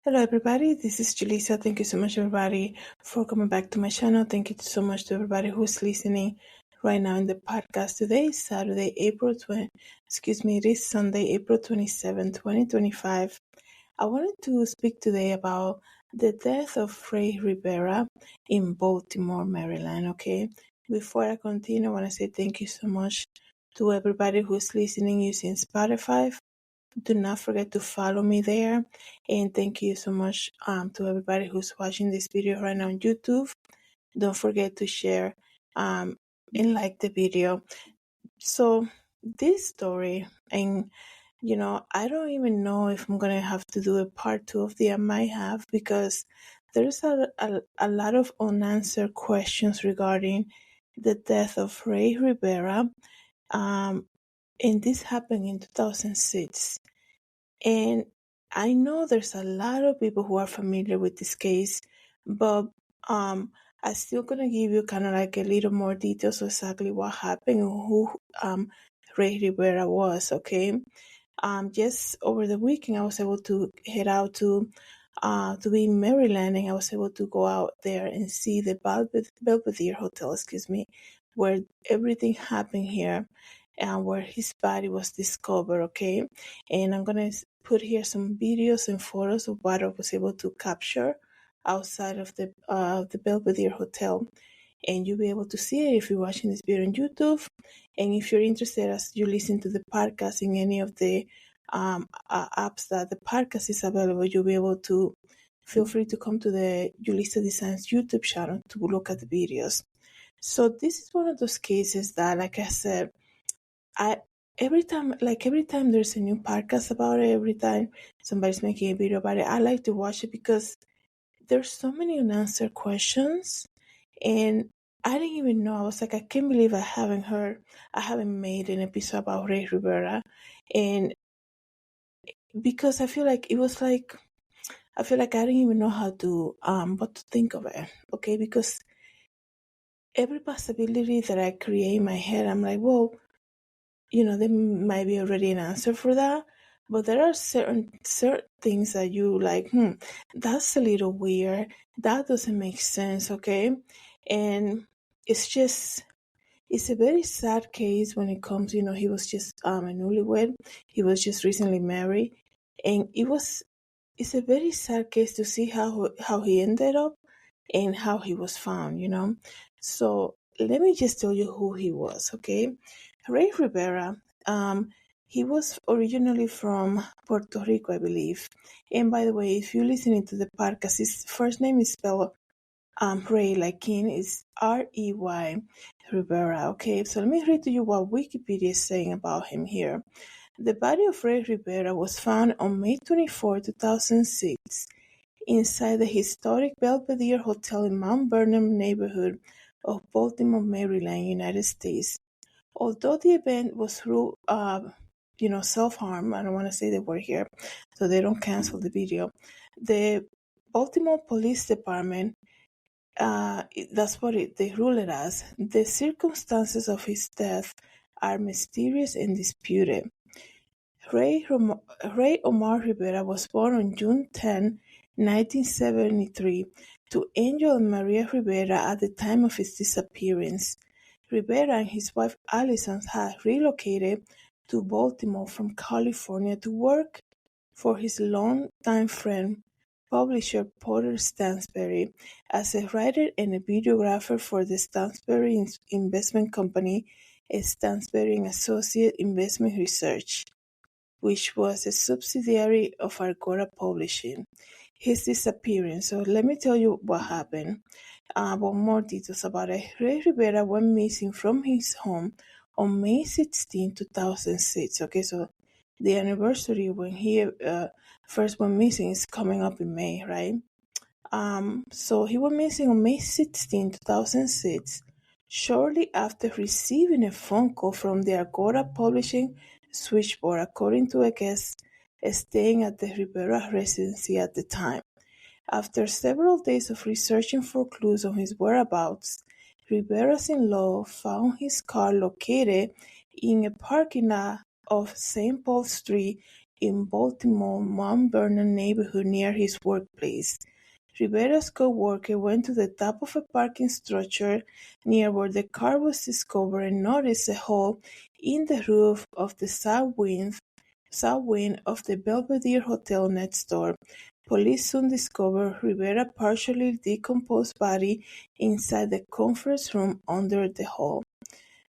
Hello everybody, this is Julissa. Thank you so much everybody for coming back to my channel. Thank you so much to everybody who's listening right now in the podcast. Today is Saturday, it is Sunday, April 27, 2025. I wanted to speak today about the death of Rey Rivera in Baltimore, Maryland, okay? Before I continue, I want to say thank you so much to everybody who's listening using Spotify. Do not forget to follow me there. And thank you so much to everybody who's watching this video right now on YouTube. Don't forget to share and like the video. So this story, and I don't even know if I'm going to have to do a part 2 of the I might have, because there's a lot of unanswered questions regarding the death of Rey Rivera. And this happened in 2006. And I know there's a lot of people who are familiar with this case, but I'm still gonna give you kind of like a little more details of exactly what happened and who Rey Rivera was. Okay, just over the weekend I was able to head out to be in Maryland, and I was able to go out there and see the Belvedere Hotel, where everything happened here and where his body was discovered, okay? And I'm going to put here some videos and photos of what I was able to capture outside of the Belvedere Hotel. And you'll be able to see it if you're watching this video on YouTube. And if you're interested, as you listen to the podcast in any of the apps that the podcast is available, you'll be able to feel free to come to the Julissa Designs YouTube channel to look at the videos. So this is one of those cases that, like I said, every time there's a new podcast about it, every time somebody's making a video about it, I like to watch it because there's so many unanswered questions. And I didn't even know. I was like, I can't believe I haven't made an episode about Rey Rivera. And because I feel like I didn't even know how to what to think of it. Okay, because every possibility that I create in my head, I'm like, well, there might be already an answer for that. But there are certain things that you like, that's a little weird. That doesn't make sense, okay? And it's a very sad case when it comes, he was just a newlywed. He was just recently married. And it's a very sad case to see how he ended up and how he was found. So let me just tell you who he was, okay? Rey Rivera, he was originally from Puerto Rico, I believe. And by the way, if you're listening to the podcast, his first name is spelled Rey, like king, is Rey Rivera. Okay, so let me read to you what Wikipedia is saying about him here. The body of Rey Rivera was found on May 24, 2006, inside the historic Belvedere Hotel in Mount Vernon neighborhood of Baltimore, Maryland, United States. Although the event was through, self-harm, I don't want to say the word here, so they don't cancel the video. The Baltimore Police Department, that's what they rule it as. The circumstances of his death are mysterious and disputed. Rey Omar Rivera was born on June 10, 1973, to Angel and Maria Rivera at the time of his disappearance. Rivera and his wife Allison had relocated to Baltimore from California to work for his longtime friend, publisher Porter Stansberry, as a writer and a videographer for the Stansberry investment company, Stansberry and Associate Investment Research, which was a subsidiary of Agora Publishing. His disappearance. So let me tell you what happened. More details about it. Rey Rivera went missing from his home on May 16, 2006. Okay, so the anniversary when he first went missing is coming up in May, right? So he went missing on May 16, 2006, shortly after receiving a phone call from the Agora Publishing switchboard, according to a guest staying at the Rivera residency at the time. After several days of researching for clues on his whereabouts, Rivera's in-law found his car located in a parking lot of St. Paul Street in Baltimore Mount Vernon neighborhood near his workplace. Rivera's co-worker went to the top of a parking structure near where the car was discovered and noticed a hole in the roof of the south wing of the Belvedere Hotel next door. Police soon discovered Rivera's partially decomposed body inside the conference room under the hole.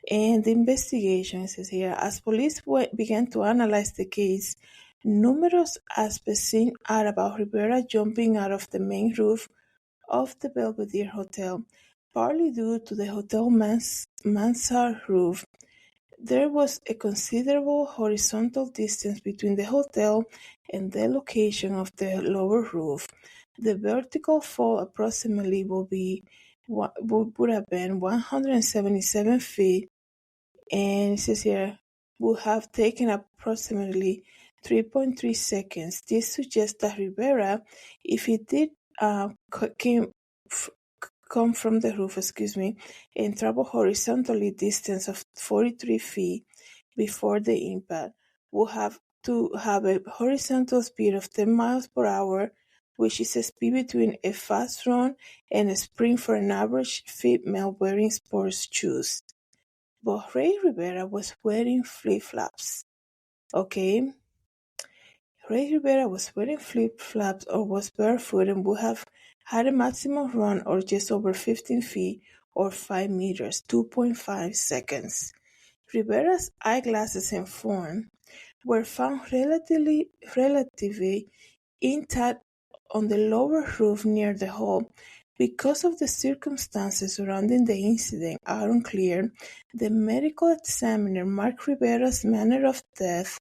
And the investigation, it says here, as police began to analyze the case, numerous aspects seemed out about Rivera jumping out of the main roof of the Belvedere Hotel, partly due to the hotel mansard roof. There was a considerable horizontal distance between the hotel and the location of the lower roof. The vertical fall approximately would have been 177 feet, and it says here would have taken approximately 3.3 seconds. This suggests that Rivera, if he did come from the roof, and travel horizontally distance of 43 feet before the impact, would have to have a horizontal speed of 10 miles per hour, which is a speed between a fast run and a sprint for an average female wearing sports shoes. But Rey Rivera was wearing flip-flops, okay? Rey Rivera was wearing flip-flops or was barefoot and would have had a maximum run of just over 15 feet or 5 meters, 2.5 seconds. Rivera's eyeglasses and phone were found relatively intact on the lower roof near the hole. Because of the circumstances surrounding the incident are unclear, the medical examiner marked Rivera's manner of death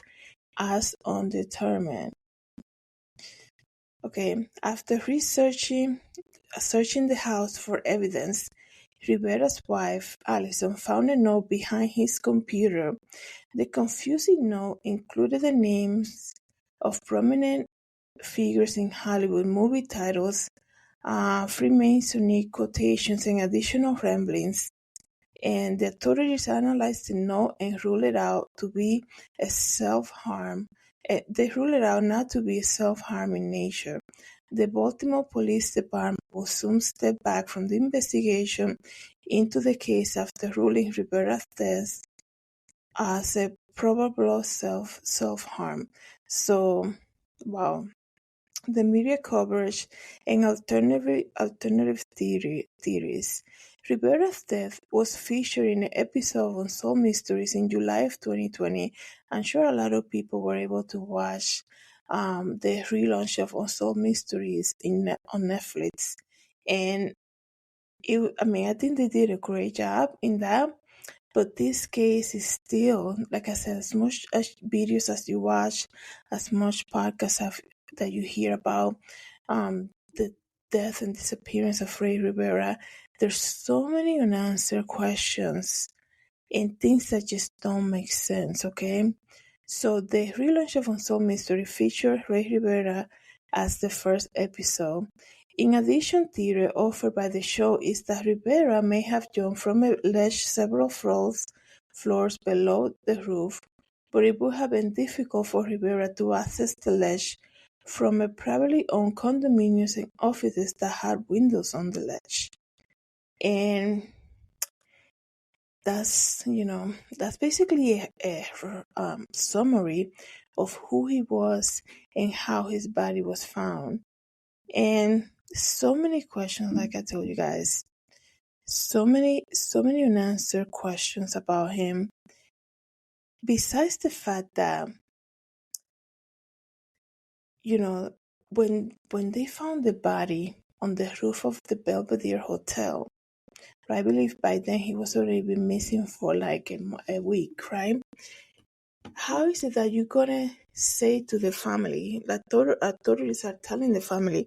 as undetermined. Okay, after searching the house for evidence, Rivera's wife, Allison, found a note behind his computer. The confusing note included the names of prominent figures in Hollywood, movie titles, Freemasonic quotations, and additional ramblings. And the authorities analyzed the note and ruled it out to be a self-harm. They ruled it out not to be self-harm in nature. The Baltimore Police Department will soon step back from the investigation into the case after ruling Rivera's death as a probable self-harm. So, wow. The media coverage and alternative theories. Rivera's death was featured in an episode of Unsolved Mysteries in July of 2020. I'm sure a lot of people were able to watch the relaunch of Unsolved Mysteries on Netflix. And I think they did a great job in that. But this case is still, like I said, as much as videos as you watch, as much podcasts that you hear about the death and disappearance of Rey Rivera, there's so many unanswered questions and things that just don't make sense, okay? So the relaunch of Unsolved Mystery featured Rey Rivera as the first episode. In addition, theory offered by the show is that Rivera may have jumped from a ledge several floors below the roof, but it would have been difficult for Rivera to access the ledge from a privately owned condominiums and offices that had windows on the ledge. And that's basically a summary of who he was and how his body was found. And so many questions, like I told you guys, so many unanswered questions about him. Besides the fact that, when they found the body on the roof of the Belvedere Hotel, I believe by then he was already been missing for like a week, right? How is it that you're gonna say to the family, like authorities are telling the family,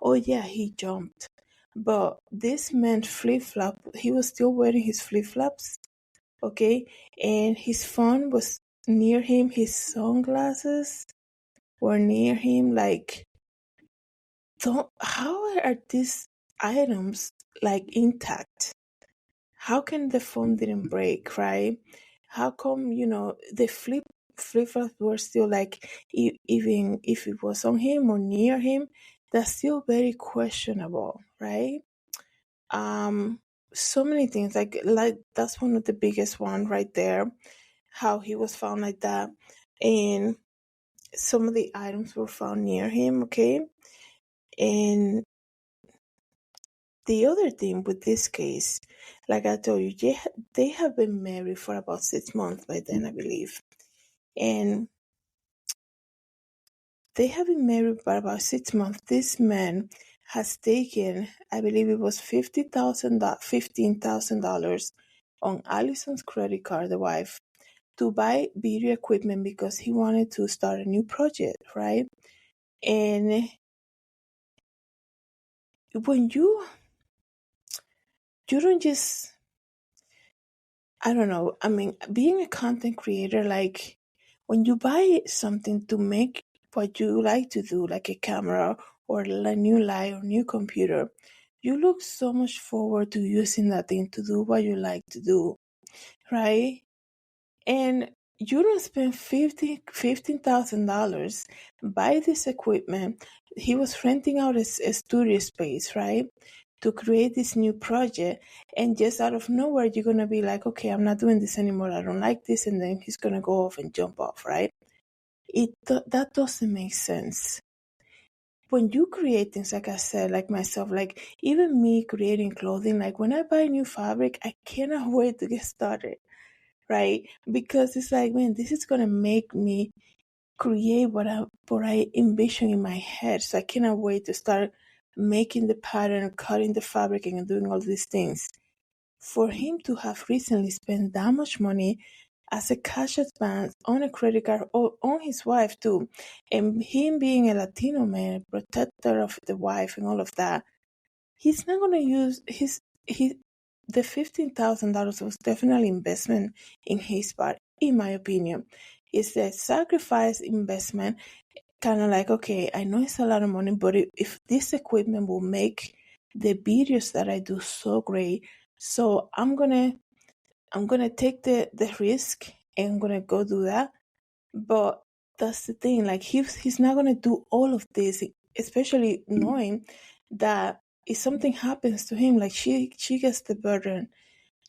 oh yeah, he jumped, but this man flip-flop, he was still wearing his flip-flops, okay? And his phone was near him, his sunglasses were near him, like, how are these items like intact? How can the phone didn't break, right? How come, the flip-flops were still like, even if it was on him or near him, that's still very questionable, right? Um, so many things, like that's one of the biggest one right there, how he was found like that. And some of the items were found near him, okay? And the other thing with this case, like I told you, they have been married for about 6 months by then, I believe. And they have been married for about 6 months. This man has taken, I believe it was $15,000 on Allison's credit card, the wife, to buy video equipment because he wanted to start a new project, right? And when you don't just, I don't know, I mean, being a content creator, like when you buy something to make what you like to do, like a camera or a new light or new computer, you look so much forward to using that thing to do what you like to do, right? And you don't spend $15,000 buy this equipment. He was renting out a studio space, right? To create this new project. And just out of nowhere, you're going to be like, okay, I'm not doing this anymore. I don't like this. And then he's going to go off and jump off, right? That doesn't make sense. When you create things, like I said, like myself, like even me creating clothing, like when I buy new fabric, I cannot wait to get started, right? Because it's like, man, this is gonna make me create what I envision in my head. So I cannot wait to start making the pattern, cutting the fabric, and doing all these things. For him to have recently spent that much money as a cash advance on a credit card or on his wife too, and him being a Latino man, protector of the wife and all of that, he's not gonna use his the $15,000 was definitely investment in his part, in my opinion. It's a sacrifice investment, kind of like, okay, I know it's a lot of money, but if this equipment will make the videos that I do so great, so I'm gonna take the risk and I'm gonna go do that. But that's the thing, like he's not gonna do all of this, especially knowing that if something happens to him, like she gets the burden,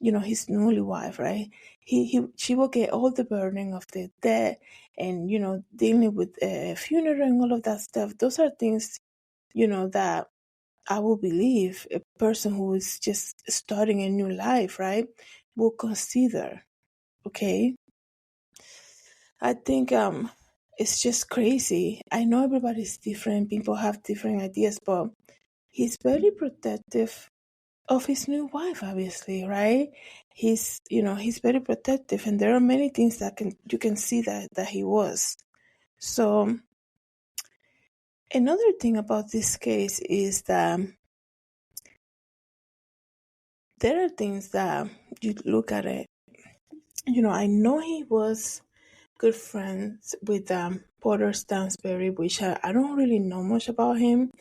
his newly wife, right? She will get all the burden of the debt and dealing with a funeral and all of that stuff. Those are things, that I will believe a person who is just starting a new life, right, will consider. Okay, I think it's just crazy. I know everybody's different. People have different ideas, but he's very protective of his new wife, obviously, right? He's very protective, and there are many things that you can see that he was. So another thing about this case is that there are things that you look at it. I know he was good friends with Porter Stansberry, which I don't really know much about him.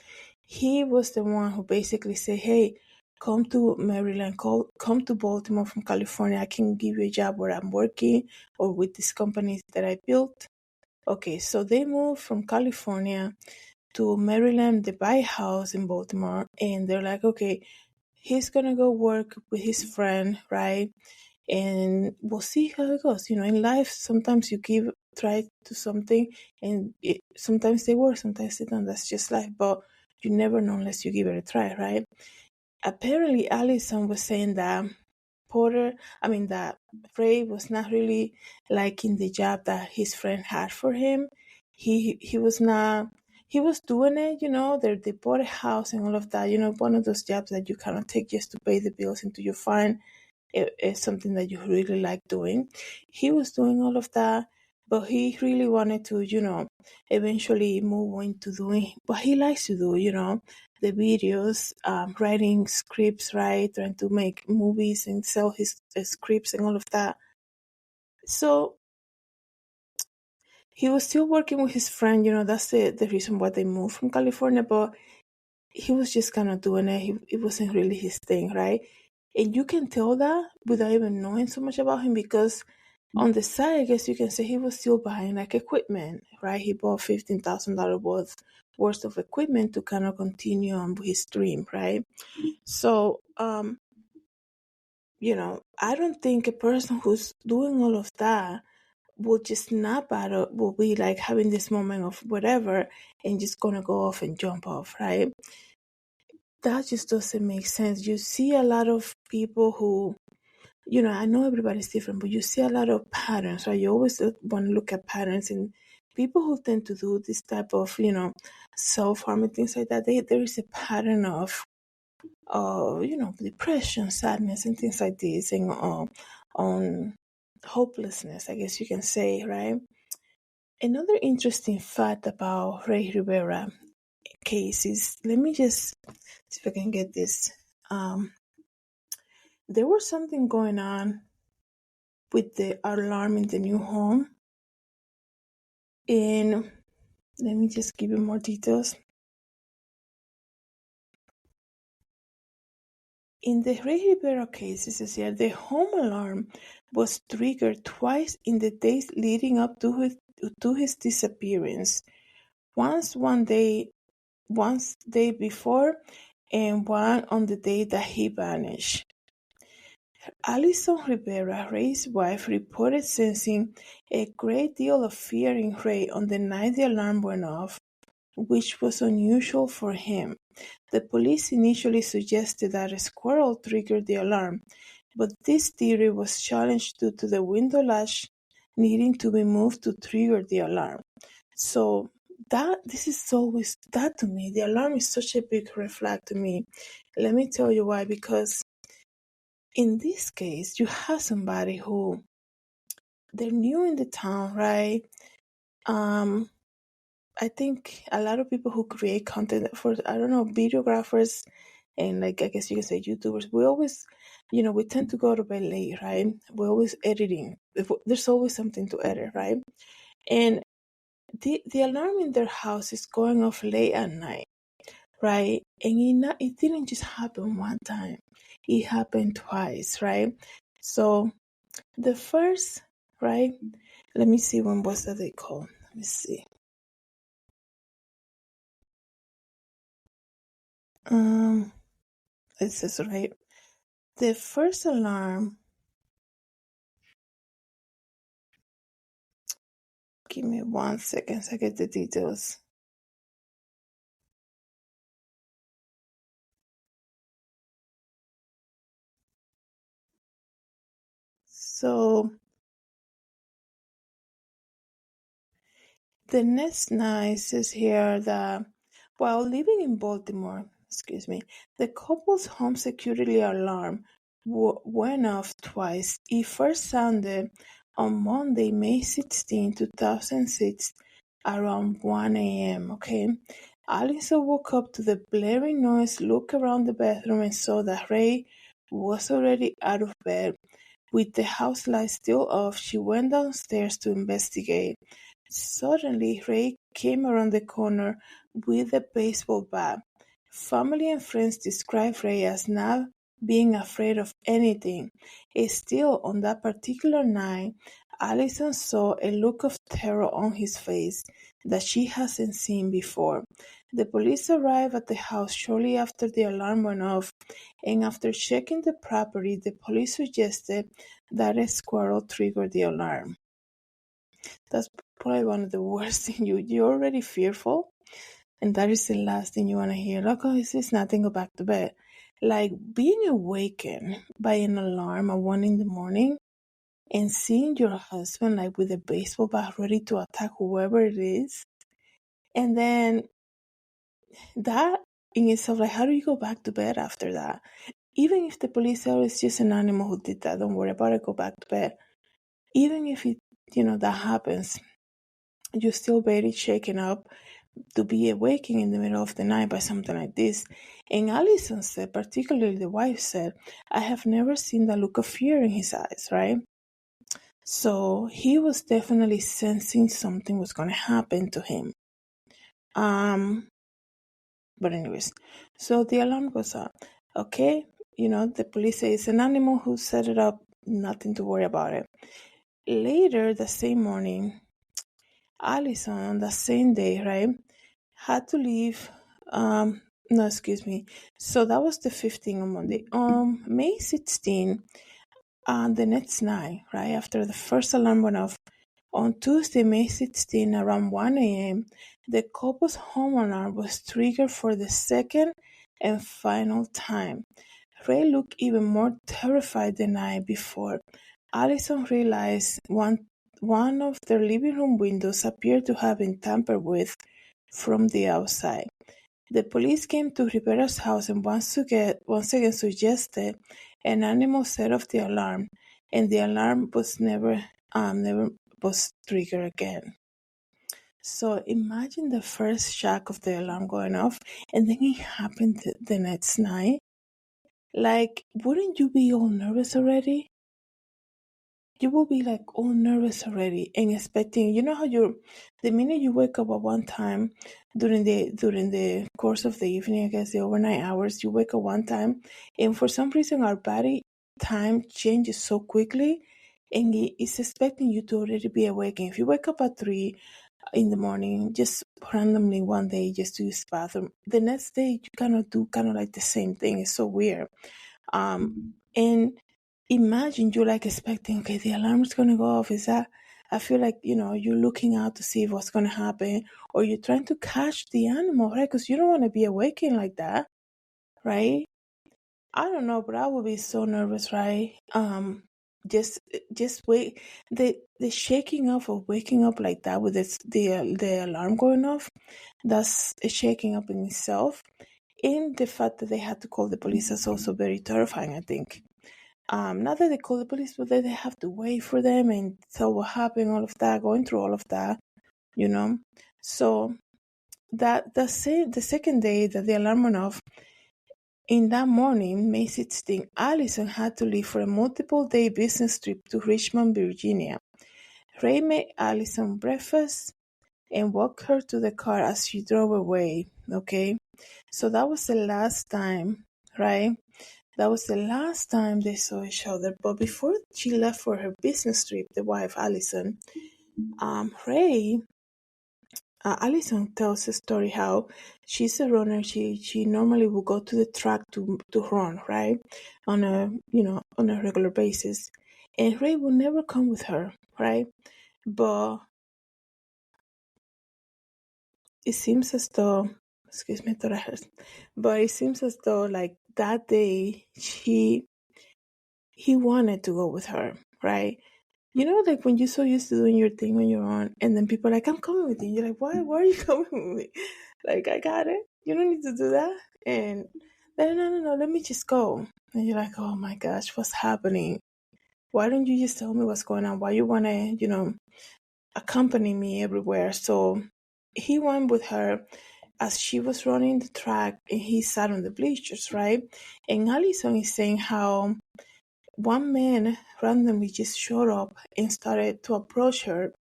He was the one who basically said, hey, come to Maryland, come to Baltimore from California. I can give you a job where I'm working or with these companies that I built. Okay, so they moved from California to Maryland. They buy a house in Baltimore, and they're like, okay, he's going to go work with his friend, right? And we'll see how it goes. In life, sometimes you try to something, and sometimes they work, sometimes they don't. That's just life. But you never know unless you give it a try, right? Apparently, Allison was saying that that Ray was not really liking the job that his friend had for him. He was not. He was doing it, they bought a house and all of that. One of those jobs that you cannot take just to pay the bills until you find it's something that you really like doing. He was doing all of that, but he really wanted to, eventually move into doing what he likes to do, the videos, writing scripts, right? Trying to make movies and sell his scripts and all of that. So he was still working with his friend, that's the reason why they moved from California, but he was just kind of doing it. It wasn't really his thing, right? And you can tell that without even knowing so much about him, because On the side, I guess you can say he was still buying like equipment, right? He bought $15,000 worth of equipment to kind of continue on with his dream, right? So, I don't think a person who's doing all of that will just snap out of, will be like having this moment of whatever and just gonna go off and jump off, right? That just doesn't make sense. You see a lot of people who, I know everybody's different, but you see a lot of patterns, right? You always want to look at patterns, and people who tend to do this type of, self-harm and things like that, there is a pattern of, depression, sadness, and things like this, and on hopelessness, I guess you can say, right? Another interesting fact about Rey Rivera case is, let me just see if I can get this. There was something going on with the alarm in the new home. And let me just give you more details. In the Rey Rivera case, it says here, the home alarm was triggered twice in the days leading up to his disappearance. Once day before, and one on the day that he vanished. Alison Rivera, Rey's wife, reported sensing a great deal of fear in Rey on the night the alarm went off, which was unusual for him. The police initially suggested that a squirrel triggered the alarm, but this theory was challenged due to the window latch needing to be moved to trigger the alarm. So this is always that to me. The alarm is such a big red flag to me. Let me tell you why. Because in this case, you have somebody who they're new in the town, right? I think a lot of people who create content for, I don't know, videographers and like, I guess you can say YouTubers, we always, we tend to go to bed late, right? We're always editing. There's always something to edit, right? And the alarm in their house is going off late at night, right? And it didn't just happen one time. It happened twice, right? So the first, right? Let me see, when was that they called? Let me see. It says right. The first alarm. Give me 1 second so I get the details. So the next night says here that while living in Baltimore, the couple's home security alarm went off twice. It first sounded on Monday, May 16, 2006, around 1 a.m., okay? Alison woke up to the blaring noise, looked around the bedroom, and saw that Rey was already out of bed. With the house lights still off, she went downstairs to investigate. Suddenly, Rey came around the corner with a baseball bat. Family and friends describe Rey as not being afraid of anything. Still, on that particular night, Alison saw a look of terror on his face that she hasn't seen before. The police arrived at the house shortly after the alarm went off, and after checking the property, the police suggested that a squirrel triggered the alarm. That's probably one of the worst things. You're already fearful, and that is the last thing you want to hear. Like, oh, it's nothing, go back to bed. Like being awakened by an alarm at 1 in the morning and seeing your husband like with a baseball bat ready to attack whoever it is. And then that in itself, like, how do you go back to bed after that? Even if the police say, oh, it's just an animal who did that, don't worry about it, go back to bed. Even if it, that happens, you're still very shaken up to be awakened in the middle of the night by something like this. And Alison said, particularly the wife said, I have never seen that look of fear in his eyes, right? So he was definitely sensing something was going to happen to him. But anyways, so the alarm goes off. Okay, the police say it's an animal who set it up, nothing to worry about it. Later the same morning, Allison on the same day, right, had to leave. No, excuse me. So that was the 15th on Monday. May 16, the next night, right after the first alarm went off, on Tuesday, May 16, around 1 a.m., the couple's home alarm was triggered for the second and final time. Ray looked even more terrified the night before. Allison realized one of their living room windows appeared to have been tampered with from the outside. The police came to Rivera's house and once again suggested an animal set off the alarm, and the alarm was never was triggered again. So imagine the first shock of the alarm going off, and then it happened the next night. Like, wouldn't you be all nervous already? You will be like all nervous already and expecting, you know how the minute you wake up at one time during the course of the evening, I guess the overnight hours, you wake up one time, and for some reason our body time changes so quickly, and it's expecting you to already be awake. And if you wake up at 3 in the morning, just randomly one day just to use the bathroom, the next day you cannot do kind of like the same thing. It's so weird. And imagine you're like expecting, okay, the alarm is going to go off. Is that, I feel like, you're looking out to see what's going to happen, or you're trying to catch the animal, right? Because you don't want to be awakened like that, right? I don't know, but I would be so nervous, right? Just wait. The shaking off of waking up like that with the alarm going off, that's a shaking up in itself. And the fact that they had to call the police is also very terrifying, I think. Not that they call the police, but that they have to wait for them and tell what happened, all of that, going through all of that, you know. So the second day that the alarm went off, in that morning, May 16, Allison had to leave for a multiple-day business trip to Richmond, Virginia. Ray made Allison breakfast and walked her to the car as she drove away, okay? So that was the last time, right? That was the last time they saw each other. But before she left for her business trip, the wife, Allison, Allison tells a story how she's a runner. She normally will go to the track to run, right? On a regular basis. And Ray will never come with her, right? But it seems as though, excuse me, but it seems as though like that day he wanted to go with her, right? Like when you're so used to doing your thing on your own, and then people are like, I'm coming with you. You're like, why? Why are you coming with me? Like, I got it. You don't need to do that. And then, no, let me just go. And you're like, oh my gosh, what's happening? Why don't you just tell me what's going on? Why you want to, accompany me everywhere? So he went with her as she was running the track, and he sat on the bleachers, right? And Allison is saying how one man randomly just showed up and started to approach her,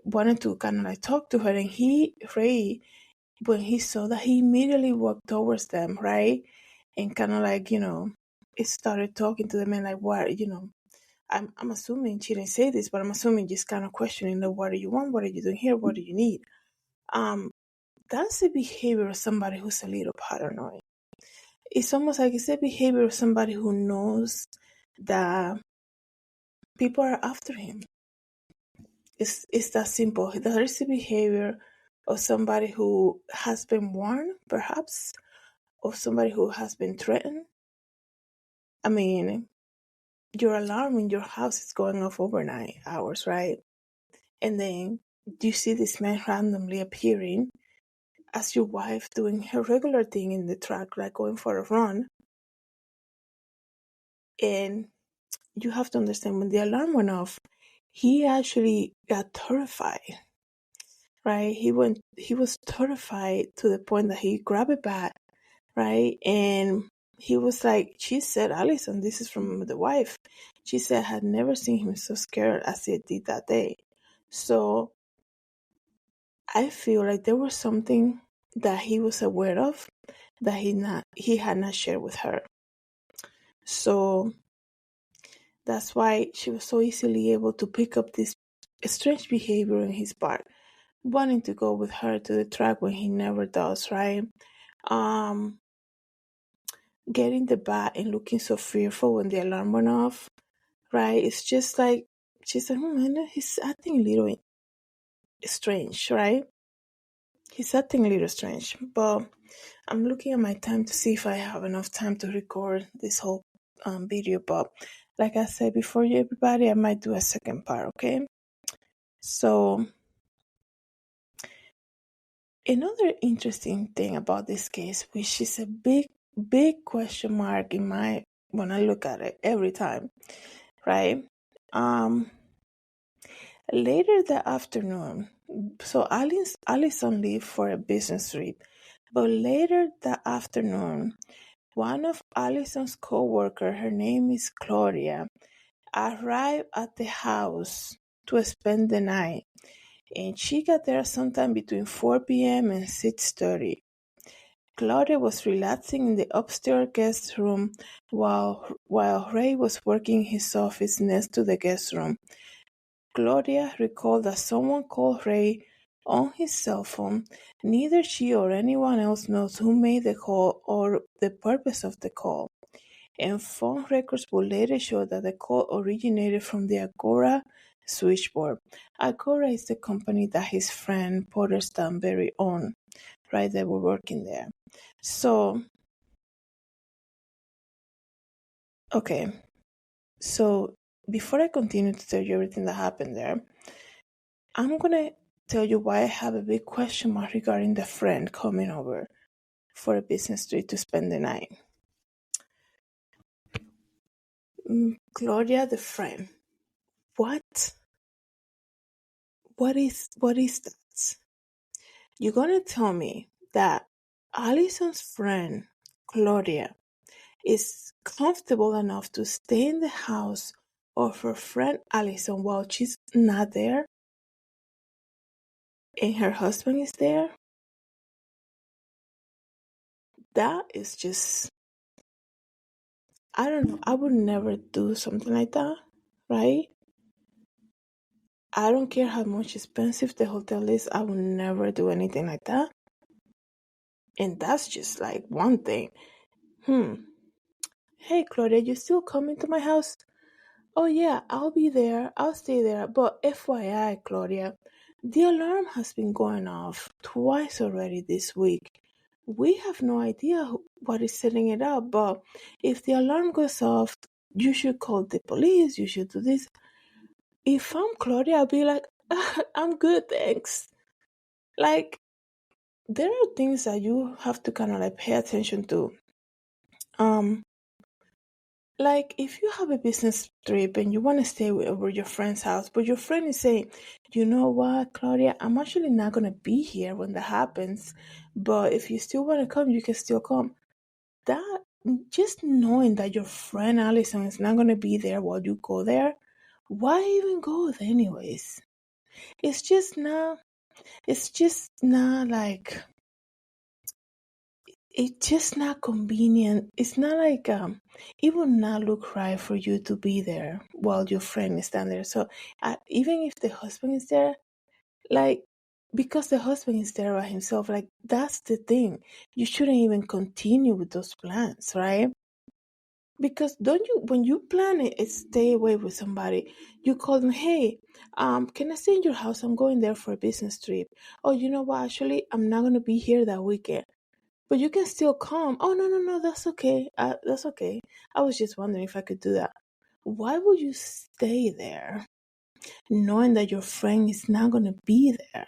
wanted to kind of like talk to her, and Ray, when he saw that, he immediately walked towards them, right? And kind of like, it started talking to the man like, what, I'm assuming she didn't say this, but I'm assuming just kind of questioning, like, what do you want? What are you doing here? What do you need? That's the behavior of somebody who's a little paranoid. It's almost like it's the behavior of somebody who knows that people are after him. It's that simple. That is the behavior of somebody who has been warned, perhaps, of somebody who has been threatened. I mean, your alarm in your house is going off overnight hours, right? And then you see this man randomly appearing as your wife doing her regular thing in the truck, like going for a run. And you have to understand, when the alarm went off, he actually got terrified, right? He was terrified to the point that he grabbed a bat, right? And he was like, she said, Allison, this is from the wife. She said, I had never seen him so scared as he did that day. So I feel like there was something that he was aware of that he had not shared with her. So That's why she was so easily able to pick up this strange behavior on his part, wanting to go with her to the track when he never does, right? Um, Getting the bat and looking so fearful when the alarm went off, right? It's just like she's like, oh man, he's acting a little strange, right? He's acting a little strange, but I'm looking at my time to see if I have enough time to record this whole video. But like I said before, you everybody, I might do a second part, okay? So another interesting thing about this case, which is a big question mark in my when I look at it every time, right? Later that afternoon, so Allison left for a business trip, but later that afternoon, one of Allison's co-worker, her name is Claudia, arrived at the house to spend the night, and she got there sometime between 4 p.m. and 6:30. Claudia was relaxing in the upstairs guest room while Ray was working in his office next to the guest room. Claudia recalled that someone called Ray on his cell phone. Neither she or anyone else knows who made the call or the purpose of the call, and phone records would later show that the call originated from the Agora switchboard. Agora is the company that his friend Porter Stanberry owned, right? They were working there. So, okay. So, before I continue to tell you everything that happened there, I'm going to tell you why I have a big question mark regarding the friend coming over for a business trip to spend the night. Gloria, the friend. What? What is that? You're gonna tell me that Allison's friend, Gloria, is comfortable enough to stay in the house of her friend Allison while she's not there and her husband is there? That is just, I don't know. I would never do something like that, right? I don't care how much expensive the hotel is. I would never do anything like that. And that's just like one thing. Hey, Claudia, you still coming to my house? Oh, yeah, I'll be there. I'll stay there. But FYI, Claudia, the alarm has been going off twice already this week. We have no idea what is setting it up, but if the alarm goes off, you should call the police. You should do this. If I'm Claudia, I'll be like, I'm good, thanks. Like, there are things that you have to kind of like pay attention to. Like if you have a business trip and you want to stay over your friend's house, but your friend is saying, you know what, Claudia, I'm actually not going to be here when that happens, but if you still want to come, you can still come. That, just knowing that your friend Allison is not going to be there while you go there, why even go there anyways? It's just not like, it's just not convenient. It's not like it would not look right for you to be there while your friend is down there. So even if the husband is there, like, because the husband is there by himself, like, that's the thing. You shouldn't even continue with those plans, right? Because don't you, when you plan it, stay away with somebody, you call them, hey, can I stay in your house? I'm going there for a business trip. Oh, you know what? Actually, I'm not going to be here that weekend. But you can still come. Oh, no, that's okay. That's okay. I was just wondering if I could do that. Why would you stay there knowing that your friend is not going to be there?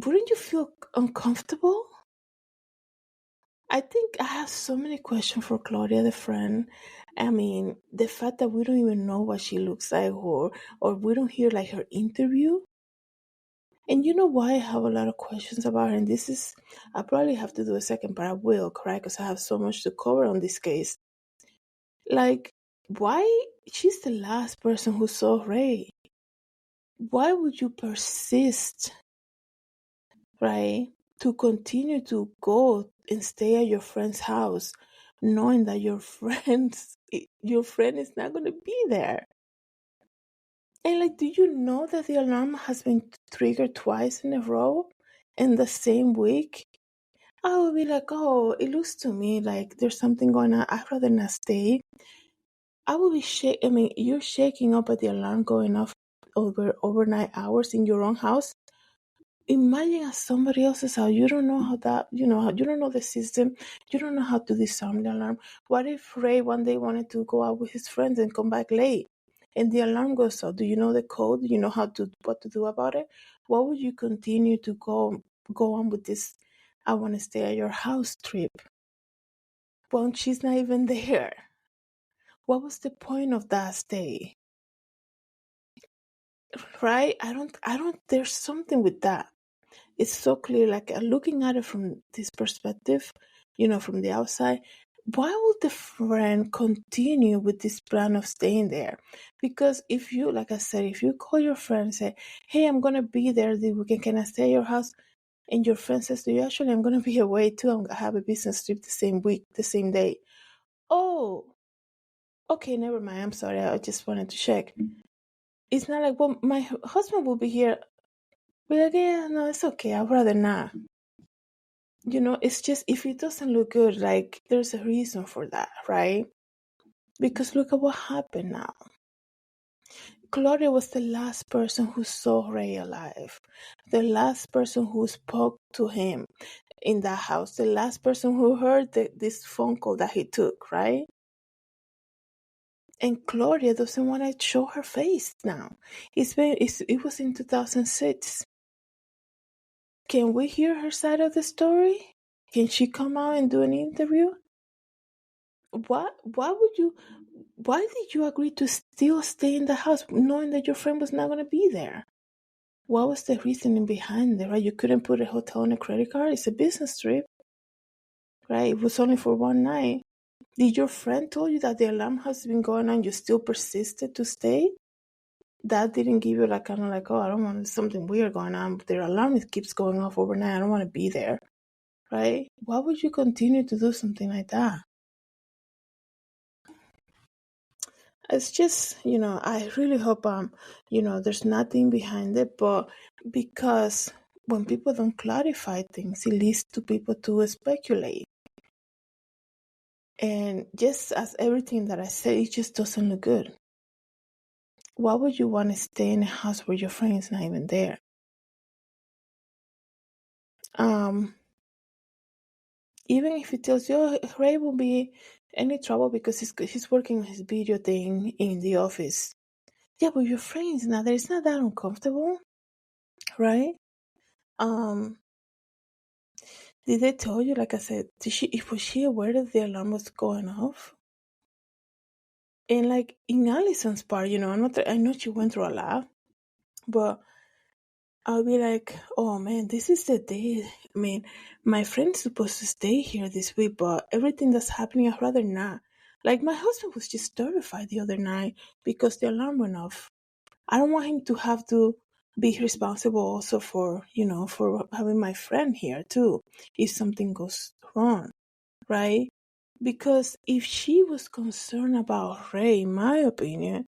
Wouldn't you feel uncomfortable? I think I have so many questions for Claudia, the friend. I mean, the fact that we don't even know what she looks like, or we don't hear like her interview. And you know why I have a lot of questions about her? And this is, I probably have to do a second, but I will, correct? Because I have so much to cover on this case. Like, why? She's the last person who saw Ray. Why would you persist, right, to continue to go and stay at your friend's house knowing that your friend is not going to be there. And like, do you know that the alarm has been triggered twice in a row in the same week? I would be like, oh, it looks to me like there's something going on. I'd rather not stay. I would be you're shaking up at the alarm going off over overnight hours in your own house. Imagine at somebody else's house. You don't know how that, you don't know the system. You don't know how to disarm the alarm. What if Ray one day wanted to go out with his friends and come back late and the alarm goes off? Do you know the code? Do you know what to do about it? What would you continue to go on with this I want to stay at your house trip? Well, she's not even there. What was the point of that stay? Right? There's something with that. It's so clear, like looking at it from this perspective, from the outside. Why would the friend continue with this plan of staying there? Because if you, like I said, if you call your friend and say, hey, I'm going to be there the weekend, can I stay at your house? And your friend says to you, actually, I'm going to be away too. I have a business trip the same week, the same day. Oh, okay, never mind. I'm sorry. I just wanted to check. It's not like, well, my husband will be here. Be like, yeah, no, it's okay. I'd rather not. It's just, if it doesn't look good, like, there's a reason for that, right? Because look at what happened now. Claudia was the last person who saw Ray alive, the last person who spoke to him in that house, the last person who heard this phone call that he took, right? And Claudia doesn't want to show her face now. It was in 2006. Can we hear her side of the story? Can she come out and do an interview? Why did you agree to still stay in the house knowing that your friend was not going to be there? What was the reasoning behind it, right? You couldn't put a hotel on a credit card. It's a business trip, right? It was only for one night. Did your friend tell you that the alarm has been going on, you still persisted to stay? That didn't give you like, kind of like, oh, I don't want something weird going on, but their alarm keeps going off overnight. I don't want to be there, right? Why would you continue to do something like that? It's just, I really hope, there's nothing behind it, but because when people don't clarify things, it leads to people to speculate. And just as everything that I said, it just doesn't look good. Why would you want to stay in a house where your friend is not even there? Even if he tells you, oh, Ray won't be any trouble because he's working on his video thing in the office. Yeah, but your friend is not there. It's not that uncomfortable, right? Did they tell you, like I said, was she aware that the alarm was going off? And like in Allison's part, I know she went through a lot, but I'll be like, oh man, this is the day. I mean, my friend's supposed to stay here this week, but everything that's happening, I'd rather not. Like, my husband was just terrified the other night because the alarm went off. I don't want him to have to be responsible also for having my friend here too, if something goes wrong, right? Because if she was concerned about Ray, in my opinion,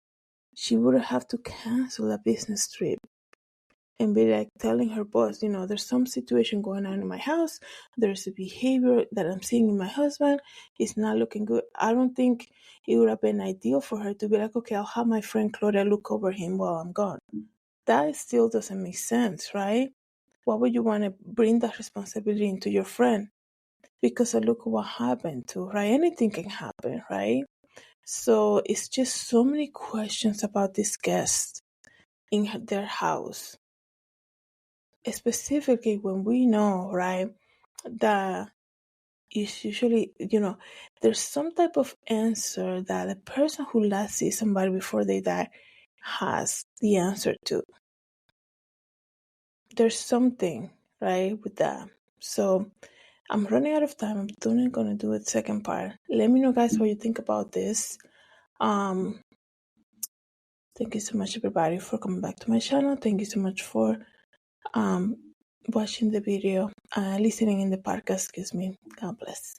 she would have to cancel a business trip and be like telling her boss, there's some situation going on in my house. There's a behavior that I'm seeing in my husband. It's not looking good. I don't think it would have been ideal for her to be like, okay, I'll have my friend Claudia look over him while I'm gone. That still doesn't make sense, right? Why would you want to bring that responsibility into your friend? Because look what happened to, right? Anything can happen, right? So it's just so many questions about this guest in their house. Specifically when we know, right, that it's usually, there's some type of answer that the person who last sees somebody before they die has the answer to. There's something, right, with that. So I'm running out of time. I'm only going to do a second part. Let me know, guys, what you think about this. Thank you so much, everybody, for coming back to my channel. Thank you so much for watching the video, listening in the podcast. Excuse me. God bless.